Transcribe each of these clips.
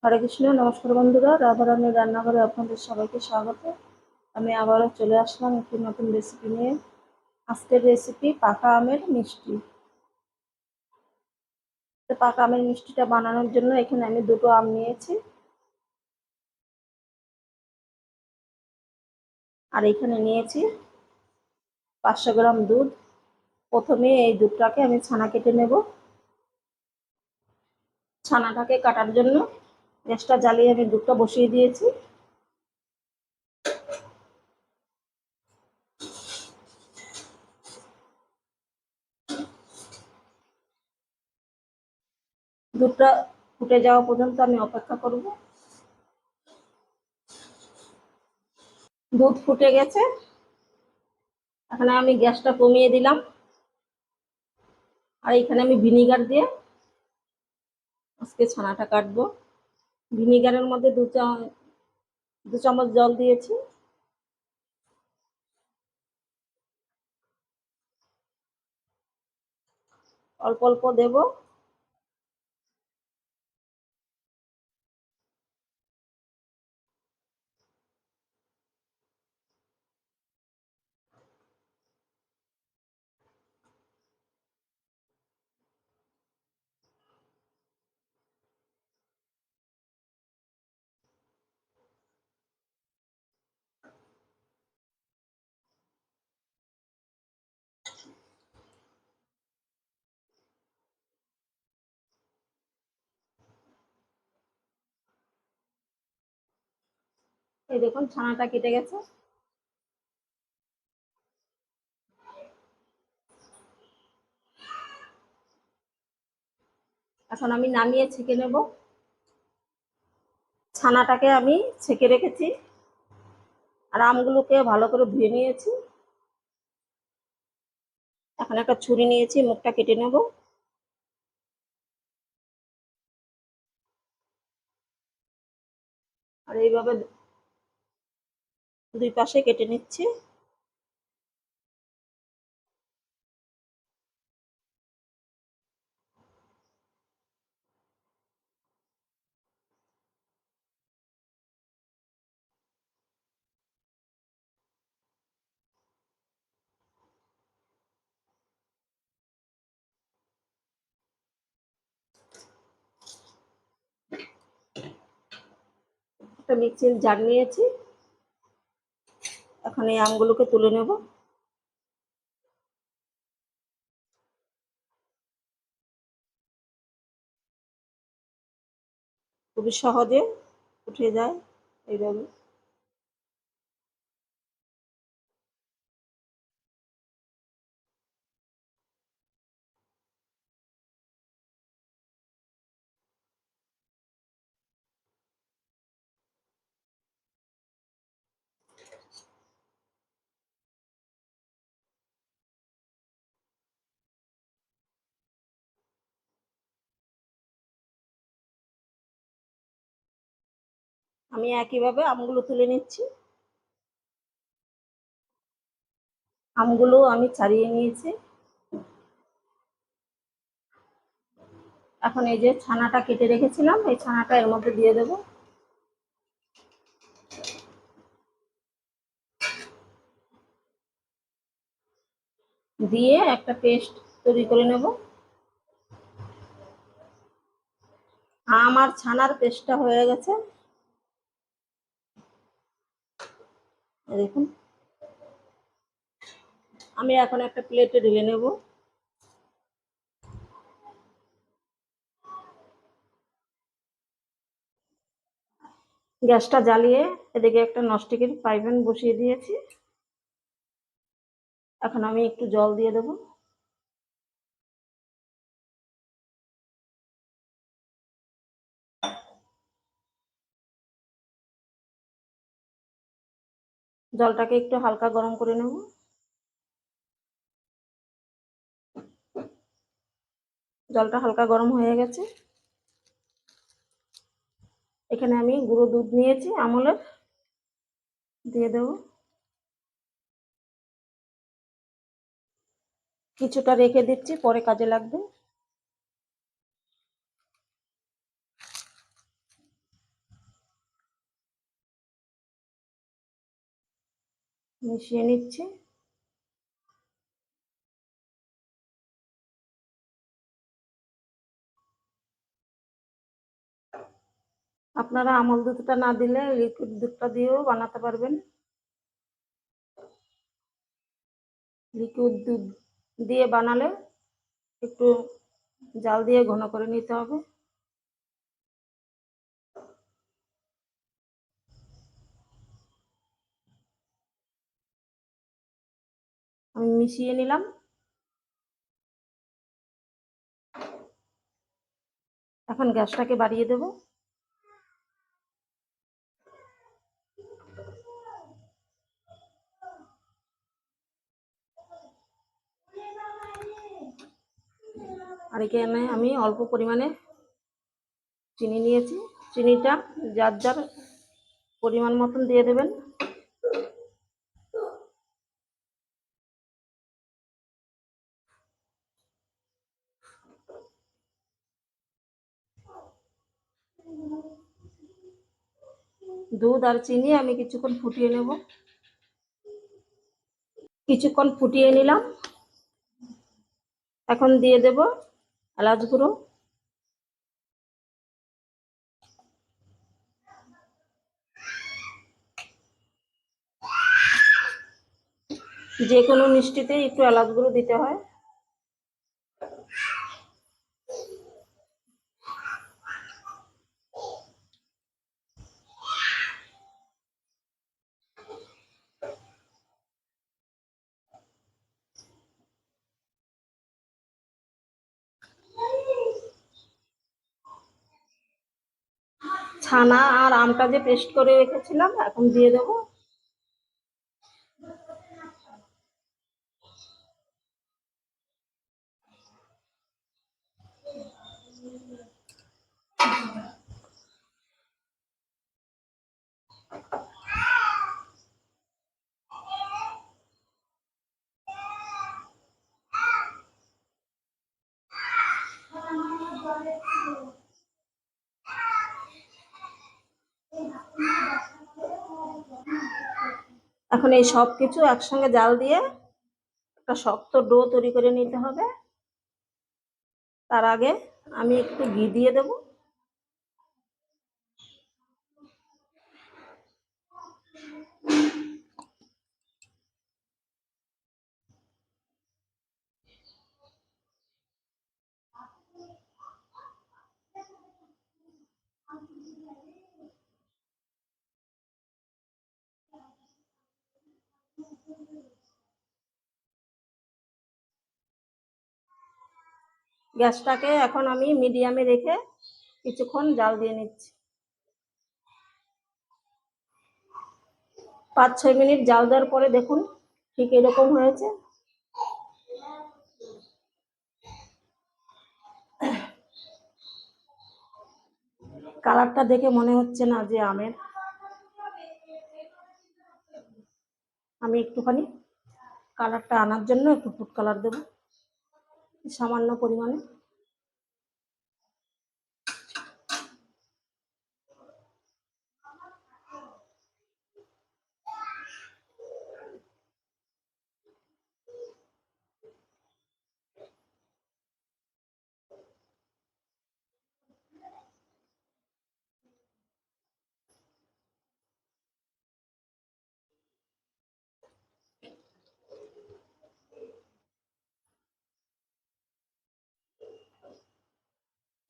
হরে কৃষ্ণ। নমস্কার বন্ধুরা, রাধারানীর রান্নাঘরে আপনাদের সবাইকে স্বাগত। আমি আবারও চলে আসলাম একটি নতুন রেসিপি নিয়ে। আজকের রেসিপি পাকা আমের মিষ্টি। পাকা আমের মিষ্টিটা বানানোর জন্য এখানে আমি দুটো আম নিয়েছি, আর এখানে নিয়েছি 500 গ্রাম দুধ। প্রথমে এই দুধটাকে আমি ছানা কেটে নেব। ছানাটাকে কাটার জন্য গ্যাসটা জ্বালিয়ে আমি দুধটা বসিয়ে দিয়েছি। দুধটা ফুটে যাওয়া পর্যন্ত আমি অপেক্ষা করব। দুধ ফুটে গেছে, এখানে আমি গ্যাসটা কমিয়ে দিলাম, আর এখানে আমি ভিনিগার দিয়ে আজকে ছানাটা কাটবো। ভিনিগারের মধ্যে দু চামচ জল দিয়েছি। অল্প অল্প দেব। এই দেখুন ছানাটা কেটে গেছে। এখন আমি নামিয়ে ছেঁকে নেব। ছানাটাকে আমি ছেঁকে রেখেছি, আর আমগুলোকে ভালো করে ধুয়ে নিয়েছি। এখন একটা ছুরি নিয়েছি, মুখটা কেটে নেব। আর এইভাবে দুই পাশে কেটে নিচ্ছি। একটা মিক্সির জার নিয়েছি, এখন এই আমগুলোকে তুলে নেব। খুবই সহজে উঠে যায় এইভাবে। আমি একইভাবে আমগুলো তুলে নিচ্ছি। আমগুলো আমি ছাড়িয়ে নিয়েছি। এখন এই যে ছানাটা কেটে রেখেছিলাম, এই ছানাটা এর মধ্যে দিয়ে দেব। দিয়ে একটা পেস্ট তৈরি করে নেব। আমার ছানার পেস্টটা হয়ে গেছে, দেখুন। আমি এখন একটা প্লেটে ঢেলে নেব। গ্যাসটা জ্বালিয়ে এদিকে একটা ননস্টিকের ফ্রাই প্যান বসিয়ে দিয়েছি। এখন আমি একটু জল দিয়ে দেব। জলটাকে একটু হালকা গরম করে নেব। জলটা হালকা গরম হয়ে গেছে। এখানে আমি গুঁড়ো দুধ নিয়েছি আমুলের, দিয়ে দেব। কিছুটা রেখে দিচ্ছি, পরে কাজে লাগবে। মিশিয়ে নিচ্ছি। আপনারা আমল দুধটা না দিলে লিকুইড দুধটা দিয়েও বানাতে পারবেন। লিকুইড দুধ দিয়ে বানালে একটু জাল দিয়ে ঘন করে নিতে হবে। আমি মিশিয়ে নিলাম। এখন গ্যাসটাকে বাড়িয়ে দেব। আর এখানে আমি অল্প পরিমাণে চিনি নিয়েছি। চিনিটা যার যার পরিমাণ মতন দিয়ে দেবেন। দুধ আর চিনি আমি কিছুক্ষণ ফুটিয়ে নেব। কিছুক্ষণ ফুটিয়ে নিলাম। এখন দিয়ে দেব এলাচ গুঁড়ো, যে কোনো মিষ্টিতে একটু এলাচ গুঁড়ো দিতে হয়। ছানা আর আমটা যে পেস্ট করে রেখেছিলাম এখন দিয়ে দেবো। এখন এই সব কিছু একসঙ্গে জাল দিয়ে একটা শক্ত ডো তৈরি করে নিতে হবে। তার আগে আমি একটু ঘি দিয়ে দেব। গ্যাসটাকে এখন আমি মিডিয়ামে রেখে কিছুক্ষণ জাল দিয়ে নিচ্ছি। 5-6 মিনিট জাল দেওয়ার পরে দেখুন ঠিক এরকম হয়েছে। কালারটা দেখে মনে হচ্ছে না যে আমের। আমি একটুখানি কালারটা আনার জন্য একটু ফুড কালার দেব সামান্য পরিমাণে।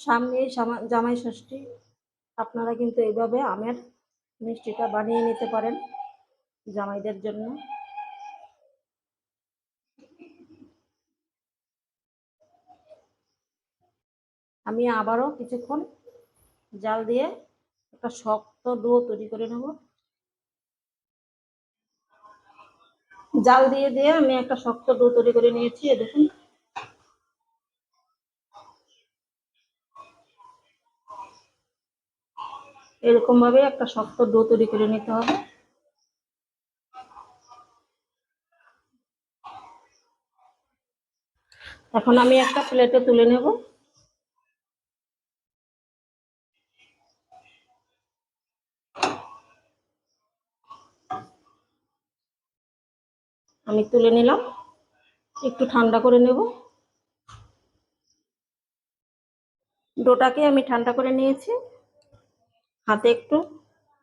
সামনে জামাই ষষ্ঠী, আপনারা কিন্তু এইভাবে আমের মিষ্টিটা বানিয়ে নিতে পারেন জামাইদের জন্য। আমি আবারও কিছুক্ষণ জাল দিয়ে একটা শক্ত ডো তৈরি করে নেব। জাল দিয়ে দিয়ে আমি একটা শক্ত ডো তৈরি করে নিয়েছি। দেখুন এরকম ভাবে একটা শক্ত ডো তৈরি করে নিতে হবে। এখন আমি একটা প্লেটে তুলে নেব। আমি তুলে নিলাম, একটু ঠান্ডা করে নেব। ডোটাকে আমি ঠান্ডা করে নিয়েছি, হাতে একটু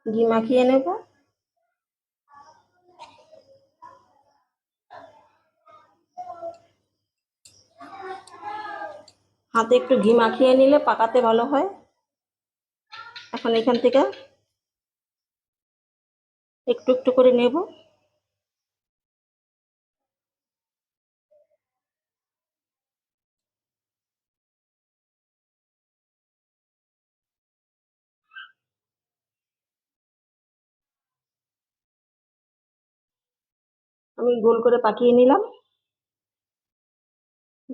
ঘি মাখিয়ে নেব। হাতে একটু ঘি মাখিয়ে নিলে পাকাতে ভালো হয়। এখন এখান থেকে একটু একটু করে নেব। আমি গোল করে পাকিয়ে নিলাম,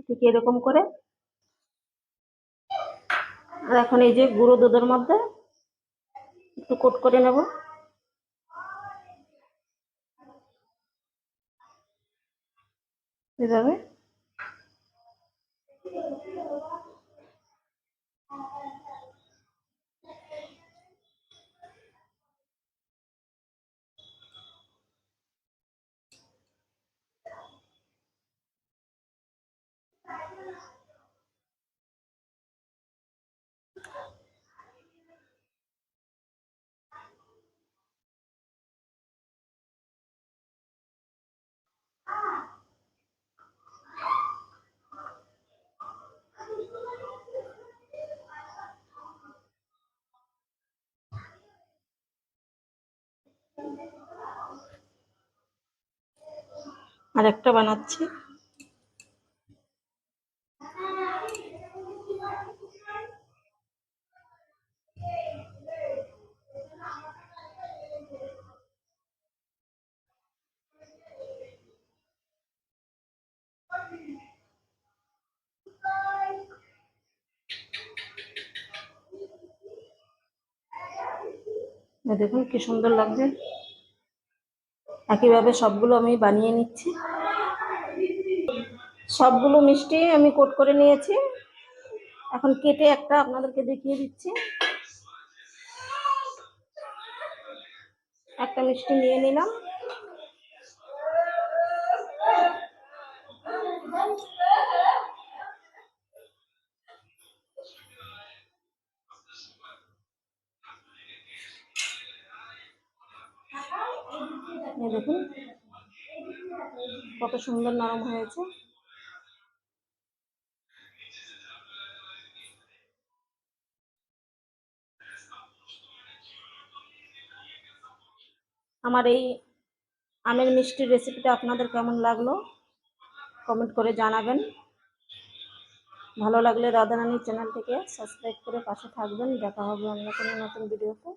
ঠিক এরকম করে। আর এখন এই যে গুঁড়ো দুধের মধ্যে একটু কোট করে নেব। এভাবে আর একটা বানাচ্ছি। দেখুন কি সুন্দর লাগছে। একইভাবে সবগুলো আমি বানিয়ে নিচ্ছি। সবগুলো মিষ্টি আমি কোট করে নিয়েছি। এখন কেটে একটা আপনাদেরকে দেখিয়ে দিচ্ছি। একটা মিষ্টি নিয়ে নিলাম। দেখুন কত সুন্দর নরম হয়েছে। আমার এই আমের মিষ্টির রেসিপিটা আপনাদের কেমন লাগলো কমেন্ট করে জানাবেন। ভালো লাগলে রাধারানী চ্যানেলটিকে সাবস্ক্রাইব করে পাশে থাকবেন। দেখা হবে অন্য কোনো নতুন ভিডিওতে।